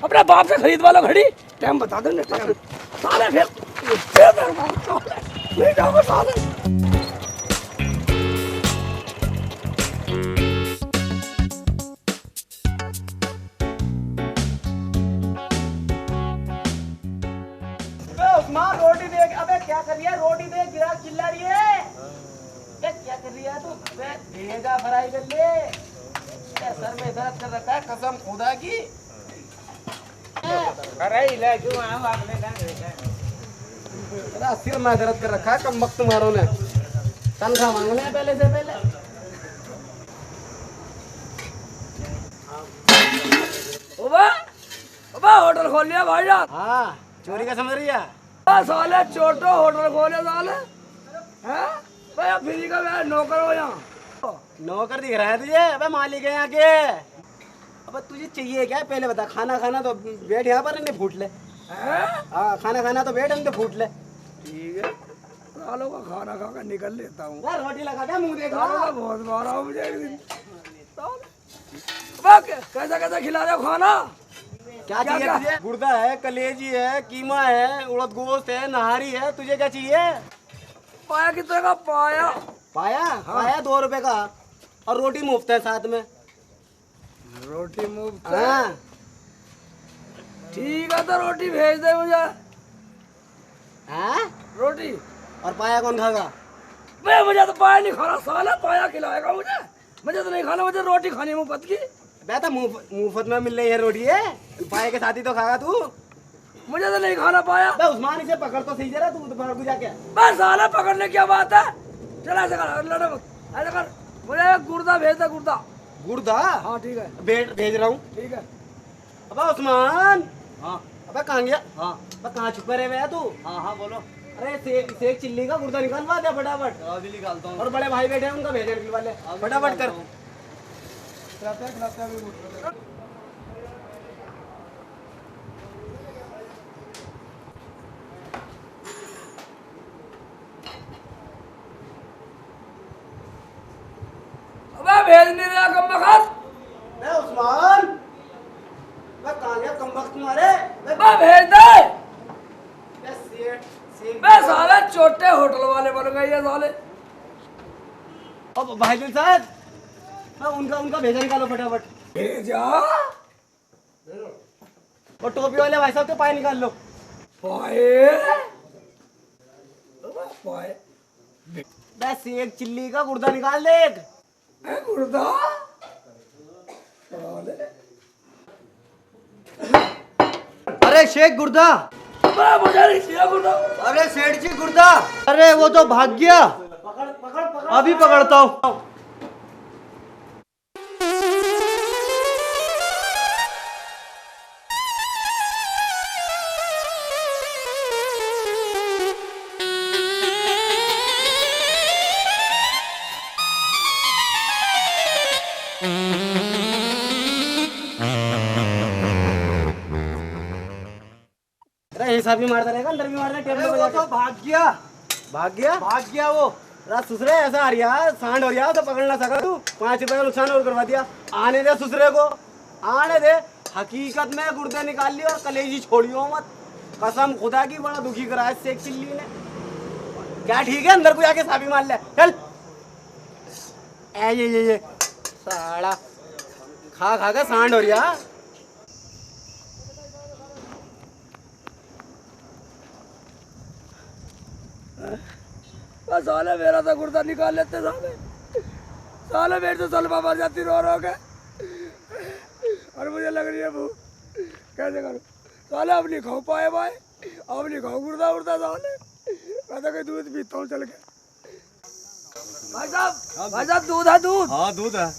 अपने बाप से खरीद वाला घड़ी, टाइम बता दो ना टाइम साले फिर नहीं जाओगे साले उस्मान रोटी दे। अबे क्या कर रही है? रोटी दे, गिराक चिल्ला रही है। क्या कर रही है तू? भेजा फ्राई कर ले। सर में दर्द कर रखा है कसम खुदा की। अरे ले क्यों आया आपने? तेरा सिर में दर्द कर रखा है कम वक्त तुम्हारों ने। तनख्वाह मांगने हैं पहले से पहले। ओबा होटल खोल लिया भाईजान। हाँ चोरी का समझ रही है? साले छोटो होटल खोले साले हैं भाई फ्री का मैं नौकर हो यहाँ नौकर दिख रहा है तुझे? अबे मालिक है यहाँ के। अबे तुझे चाहिए क्या पहले बता। खाना खाना तो बैठ यहाँ पर नहीं फूट ले। हाँ खाना खाना तो बैठ नहीं तो फूट ले। ठीक है सालों का खाना खा कर निकल लेता हूँ। रोटी लगा दे मुंह देख सालों रहा। का बहुत मारा हो मुझे एक दिन साले कैसा कैसा खिला रहे हो खाना? क्या चाहिए तुझे? गुर्दा है, कलेजी है, कीमा है, उड़द गोश्त है, नहारी है। तुझे क्या चाहिए? पाया कितने का? पाया पाया? हाँ। पाया 2 रुपए का और रोटी मुफ्त है साथ में। रोटी मुफ्त? हाँ ठीक है तो रोटी भेज दे मुझे। हाँ रोटी और पाया कौन खाएगा? मैं मुझे तो पाया नहीं खाना साला। पाया खिलाएगा मुझे तो नहीं खाना। मुझे रोटी खानी मुफ्त की। बेटा मुफ्त में मिल रही है रोटी है। पाया के साथ ही तो खाएगा तू। मुझे तो नहीं खाना पाया। बे उस्मान इसे पकड़ तो सही जरा। तू तो पकड़ को जाके। बस साला पकड़ने की बात है। चला ऐसे कर लड़ो मत। ऐसे कर मुझे गुर्दा भेज दे। गुर्दा गुर्दा? हाँ ठीक है भेज रहा हूँ। ठीक है। अबे उस्मान। हाँ अबे कहाँ गया? हाँ अबे कहाँ छुपा रहे भैया तू? हाँ हाँ बोलो। अरे सेक चिल्ली का गुर्दा निकालवा दे फटाफट। अभी निकालता हूँ। और बड़े भाई बैठे हैं उनका भेजने के वाले। फटाफट कर। अबे भेज नहीं रहा कम बखत। बे उस्मान। बे कहाँ गया कम वक्त तुम्हारे? अबे भेज दे। बे सेक बे साले छोटे होटल वाले बन गए ये साले। अब भाई दिल साहब। हाँ उनका भेजा निकालो फटाफट। भेजा और टोपी वाले भाई साहब के पाए निकाल लो। पाए पाए बे सेक चिल्ली का गुर्दा निकाल दे एक। गुर्दा अरे शेख गुर्दा। मुझे नहीं चाहिए गुर्दा। अरे सेठ जी गुर्दा। अरे वो तो भाग गया। पकड़ पकड़ पकड़। अभी पकड़ता हूँ। अरे हिसाब भी मारता रहेगा अंदर भी मारता है टेबल पे वो जाके। तो भाग गया। भाग गया? भाग गया वो। रात सुसरे ऐसा आ रहा है सांड हो रहा तो पकड़ ना सका तू। 5 रुपए का नुकसान और करवा दिया। आने दे सुसरे को आने दे। हकीकत में गुर्दे निकाल ली और कलेजी छोड़ियो मत। कसम खुदा की बड़ा दुखी करा है शेख चिल्ली ने। क्या ठीक है अंदर को जाके साबी मार ले चल। ये साड़ा खा खा के सांड हो रहा। बस साले मेरा तो गुर्दा निकाल लेते साले। साले मेरे तो सलमा मर जाती रो रो के। और मुझे लग रही है भूख। कैसे करूँ साले? अब नहीं खाओ पाए भाई। अब नहीं खाओ गुर्दा उर्दा साले। मैं तो कहीं दूध पीता हूँ चल के। भाई साहब दूध है दूध। हाँ दूध है।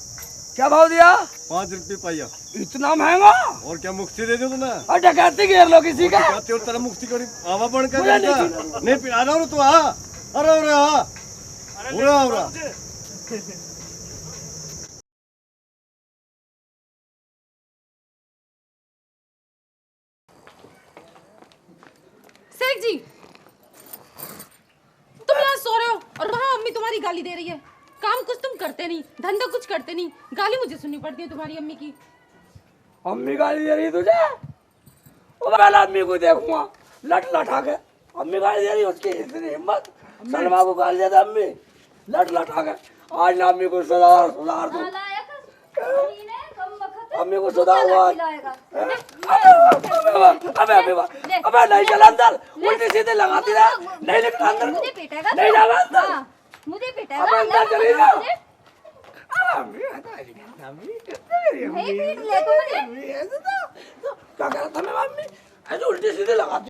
क्या भाव दिया? 5 रुपये पाइया। इतना महंगा? और क्या मुफ्ती दे दो तुम्हें? और डकैती घेर लो किसी का। क्या तेरे तरह मुफ्ती करी आवा बन के मुझे देता? नहीं नहीं पिला रहा हूँ तू। आ अरे आ शेख जी तुम यहाँ सो रहे हो और वहाँ अम्मी तुम्हारी गाली दे रही है। काम कुछ तुम करते नहीं, धंधा कुछ करते नहीं, गाली मुझे सुननी पड़ती है तुम्हारी अम्मी की। अम्मी गाली दे रही है तुझे? पहले अम्मी को देखूंगा लट लटा के। अम्मी गाली दे रही उसकी इतनी हिम्मत। सलमा को गाली देता अम्मी लट लटा के। आज ना अम्मी को सुधार सुधार दो। अम्मी को सुधार हुआ। अबे नहीं चला अंदर, उल्टी सीधे लगाती रहा। नहीं निकला अंदर, नहीं जावा अंदर, मुझे अब पिटेगा अंदर चली जा। क्या कह रहा था मैं मम्मी? ऐसे उल्टी सीधे लगाती।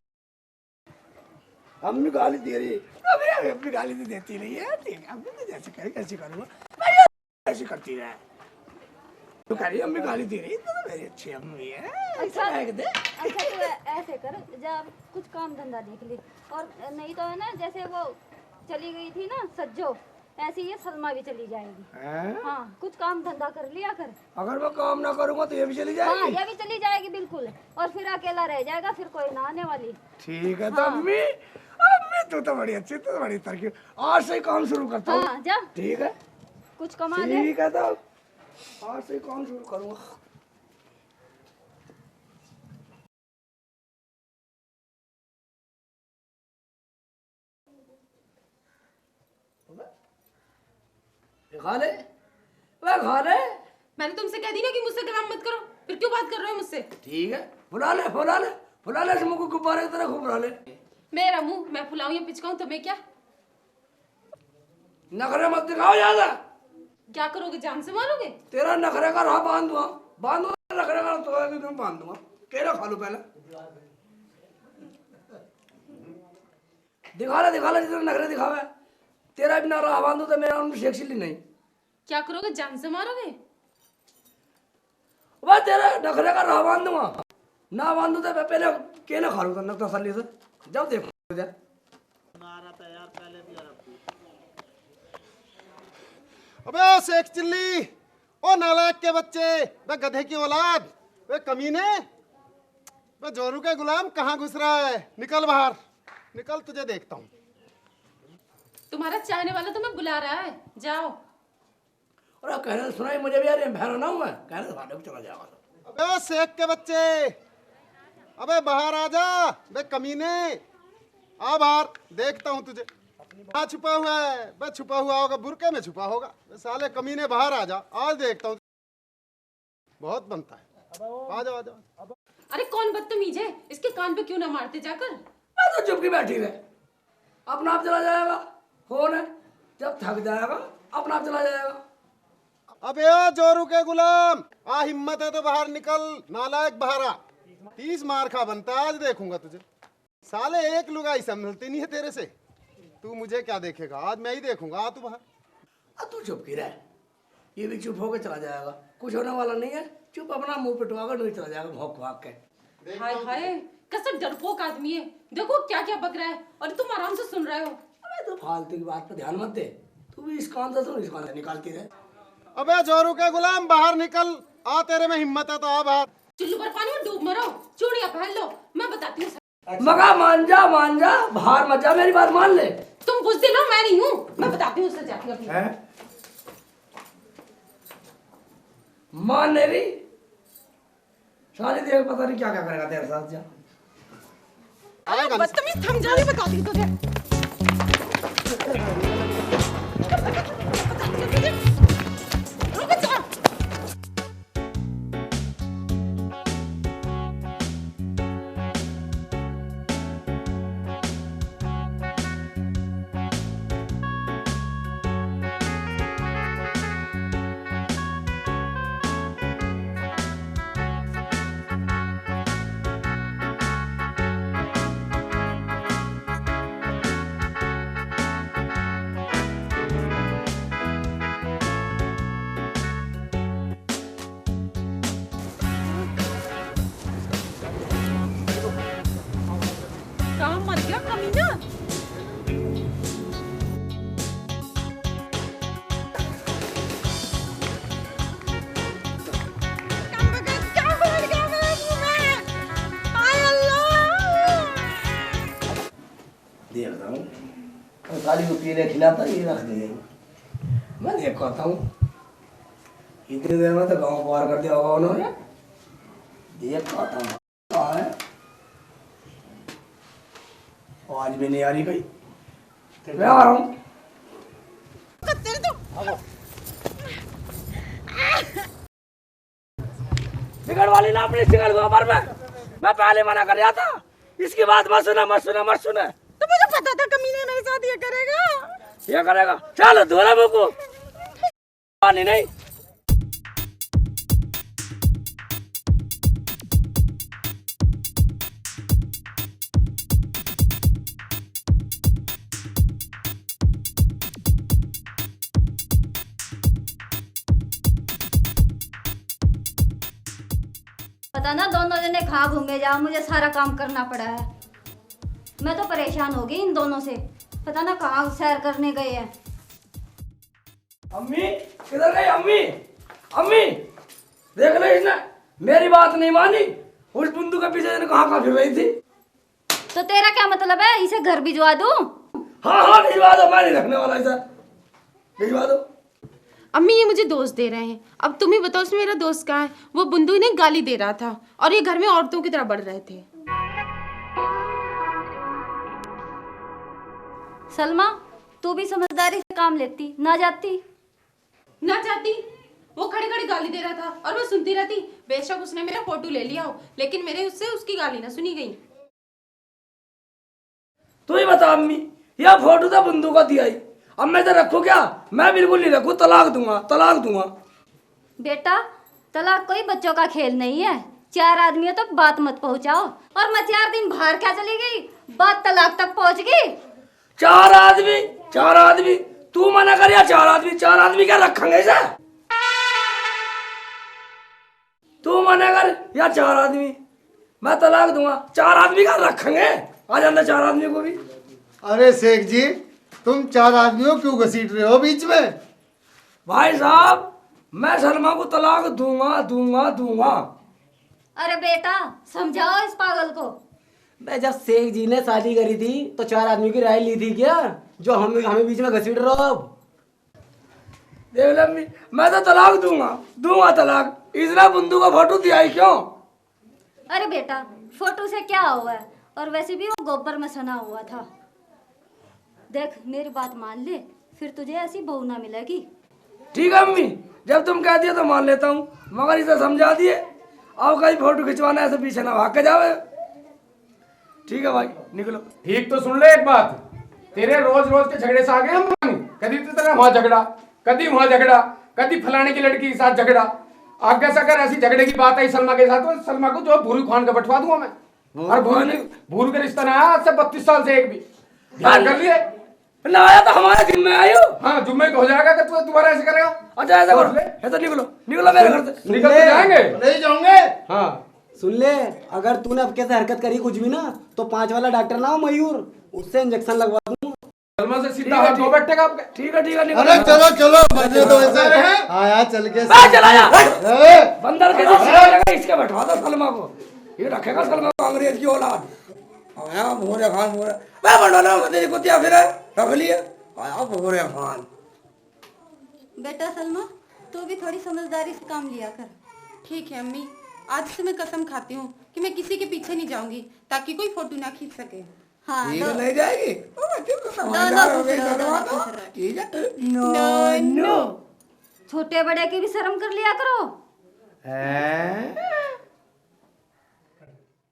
अम्मी गाली दे रही। अबे अम्मी गाली तो देती नहीं है। ठीक है अम्मी तो जैसे कहे कैसे करूँगा, मैं ऐसी करती रहे। तो कह रही अम्मी गाली दे रही तो मेरी अच्छी अम्मी है। अच्छा तो ऐसे कर, जब कुछ काम धंधा देख ले। और नहीं तो है ना, जैसे वो चली गई थी ना सज्जो, ऐसे ये सलमा भी चली जाएगी। हाँ कुछ काम धंधा कर लिया कर। अगर मैं काम ना करूँगा तो ये भी चली हाँ जाएगी। ये भी चली जाएगी बिल्कुल, और फिर अकेला रह जाएगा, फिर कोई ना आने वाली। ठीक है तो अम्मी, अम्मी तू तो बड़ी अच्छी, तू तो बड़ी तरक्की। आज से ही काम शुरू करता हूँ। हाँ जा ठीक है कुछ कमा ले। ठीक है तो आज से ही काम शुरू करूँगा। खा ले, वह खा ले। मैंने तुमसे कह दी ना कि मुझसे कलाम मत करो, फिर क्यों बात कर रहे हो मुझसे? ठीक है फुला ले फुला ले फुला ले, मुँह को गुब्बारे की तरह खूब फुला ले। मेरा मुंह मैं फुलाऊं या पिचकाऊं तुम्हें क्या? नखरे मत दिखाओ ज्यादा। क्या करोगे, जान से मारोगे? तेरा नखरे का रहा बांध दूंगा नखरे का तो बांध दूंगा। केला खा लो पहले। दिखा ले जितना नखरे दिखावे। तेरा भी ना रहा बांधू तो मेरा उनको शेक्सिली नहीं। क्या करोगे, जान से मारोगे? वह तेरे नखरे का रहा बांध दूंगा, ना बांधू तो मैं पहले केला खा लूंगा न तसल्ली से। जब देखो जा अबे ओ शेख चिल्ली, ओ नालायक के बच्चे, वे गधे की औलाद, वे कमीने, वे जोरू के गुलाम कहाँ घुस रहा है? निकल बाहर, निकल तुझे देखता हूँ। तुम्हारा चाहने वाला तुम्हें बुला रहा है, जाओ। और कहने सुनाई मुझे भी यार बहरा ना हूँ मैं, कहने भाड़े को चला जाएगा। अबे ओ शेख के बच्चे, अबे बाहर आ जा, वे कमीने, आ बाहर, देखता हूँ तुझे। कहाँ छुपा हुआ है? बस छुपा हुआ होगा, बुरके में छुपा होगा। साले कमीने बाहर आ जा, आज देखता हूँ। बहुत बनता है, आ जाओ आ जाओ। अरे कौन बदतमीज है, इसके कान पे क्यों ना मारते जाकर? मैं तो चुप की बैठी रहे, अपना आप चला जाएगा। फोन है, जब थक जाएगा अपना आप चला जाएगा। अबे ओ जोरू के गुलाम, आ हिम्मत है तो बाहर निकल, नालायक बहारा। 30 मार खा बनता, आज देखूंगा तुझे। साले एक लुगाई संभलती नहीं है तेरे से। तू मुझे क्या देखेगा, आज मैं ही देखूंगा। आ तू बाहर। अब तू चुप की रहे, ये भी चुप होकर चला जाएगा। कुछ होने वाला नहीं है, चुप अपना मुंह पिटवाकर नहीं चला जाएगा भौंक भाग के। हाय हाय, कैसा डरपोक आदमी है, देखो क्या क्या बक रहा है और तुम आराम से सुन रहे हो। अबे तो फालतू की बात पर ध्यान मत दे, तू भी इस कान से सुन, इस कान से निकालती रहे। अबे जोरू के गुलाम बाहर निकल, आ तेरे में हिम्मत है तो आ बाहर। चुल्लू पर पानी में डूब मरो, चूड़ियां पहन लो, मैं बताती हूँ। मगा मान जा बाहर मत जा, मेरी बात मान ले। तुम बुज़दिल हो, मैं नहीं हूँ, मैं बताती हूँ उससे जाके अभी। मान नहीं रही, सारी देर पता नहीं क्या क्या करेगा तेरे साथ। जा आएगा बदतमीज, थम जा, बताती हूँ तुझे। रुक जा। कहाँ मर गया कमीना? देखता हूँ सारी को पीने खिलाता, ये रख दे। मैं देख कहता हूँ इतनी देर में तो गाँव पार कर दिया होगा उन्होंने। देख कहता हूँ आज भी नहीं आ रही भाई, मैं आ रहा हूँ। बिगड़ वाली ना अपनी सिगल गोबर में, मैं पहले मना कर रहा था, इसकी बात मत सुना मत सुना मत सुना। तो मुझे पता था कमीने मेरे साथ ये करेगा। ये करेगा, चलो धोला मुझको पानी नहीं। पता ना दोनों जने खा घूमे जाओ, मुझे सारा काम करना पड़ा है। मैं तो परेशान हो गई इन दोनों से, पता ना कहाँ सैर करने गए हैं। अम्मी किधर गई अम्मी? अम्मी देख लो, इसने मेरी बात नहीं मानी, उस बुंदू के पीछे कहाँ फिर रही थी। तो तेरा क्या मतलब है, इसे घर भिजवा दूं? हाँ भिजवा दो, मैं नहीं रखने वाला इसे, भिजवा दो। अम्मी ये मुझे दोस्त दे रहे हैं, अब तुम ही बताओ उसमें मेरा दोस्त कहाँ है? वो बुंदू इन्हें गाली दे रहा था और ये घर में औरतों की तरह बढ़ रहे थे। सलमा तू भी समझदारी से काम लेती, ना जाती। ना चाहती, वो खड़े खड़े गाली दे रहा था और मैं सुनती रहती। बेशक उसने मेरा फोटो ले लिया हो, लेकिन मेरे उससे उसकी गाली ना सुनी गई। तू ही बता अम्मी, यह फोटो तो बुंदू का दिया ही, अब मैं तो रखूँ क्या? मैं बिल्कुल नहीं रखूँ, तलाक दूंगा तलाक दूंगा। बेटा तलाक कोई बच्चों का खेल नहीं है, 4 आदमियों तक बात मत पहुंचाओ। और मैं 4 दिन बाहर क्या चली गई, बात तलाक तक पहुंच गई। 4 आदमी तू मना कर या 4 आदमी क्या रखेंगे इसे? तू मना कर या 4 आदमी, मैं तलाक दूंगा। 4 आदमी क्या रखेंगे, आ जाना 4 आदमी को भी। अरे शेख जी, तुम 4 आदमियों क्यों घसीट रहे हो बीच में? भाई साहब मैं सलमा को तलाक दूंगा दूंगा दूंगा। अरे बेटा समझाओ इस पागल को। मैं जब शेख जी ने शादी करी थी तो 4 आदमी की राय ली थी क्या, जो हमें बीच में घसीट रहे हो? अब देख लम्बी, मैं तो तलाक दूंगा तलाक। इसने बुंदू का फोटो दिया है क्यों? अरे बेटा फोटो से क्या हुआ है, और वैसे भी वो गोबर में सना हुआ था। देख मेरी बात मान ले, फिर तुझे ऐसी बहू ना मिलेगी। ठीक है अम्मी, जब तुम कह दिए तो मान लेता हूँ, मगर इसे समझा दिए अब कहीं फोटो खिंचवाना ऐसे पीछे ना भाग के जावे। ठीक है भाई निकलो। ठीक तो सुन ले एक बात, तेरे रोज रोज के झगड़े से आ गए हम। कभी तो तेरा वहां झगड़ा, कभी वहां झगड़ा, कभी फलाने की लड़की के साथ झगड़ा। आगे से अगर ऐसी झगड़े की बात आई सलमा के साथ तो सलमा को जो भूरी खान का बंटवा दूंगा मैं। और भूरी का रिश्ता ना आया आज से 32 साल से एक भी। ध्यान कर लिए ना आया तो हमारे जिम्मे आयो। हाँ जुम्मे को हो जाएगा कि तू दोबारा ऐसे करेगा। अच्छा ऐसा करो, ऐसा निकलो मेरे घर से। निकल के जाएंगे, नहीं जाओगे? हाँ सुन ले, अगर तूने अब कैसे हरकत करी कुछ भी ना, तो 5 वाला डॉक्टर ना हो मयूर, उससे इंजेक्शन लगवा दूंगा। सलमा से सीधा हाथ धो बैठेगा आपके। ठीक है निकलो। अरे चलो बजने दो ऐसे। आया चल के चला जा ए, बंदर के जैसे इसके बैठवा दो सलमा को, ये रखेगा सलमा को अंग्रेज की औलाद। आया भोरे खान भोरे, मैं बंडोला तेरी कुतिया फिर रख लिए। आया भोरे खान। बेटा सलमा तू भी थोड़ी समझदारी से काम लिया कर। ठीक है अम्मी, आज से मैं कसम खाती हूँ कि मैं किसी के पीछे नहीं जाऊंगी, ताकि कोई फोटो ना खींच सके। हाँ ठीक दो- ले जाएगी। दोनों खुश रहो, दोनों खुश रहो। ठीक है। नो छोटे बड़े की भी शर्म कर लिया करो। हैं?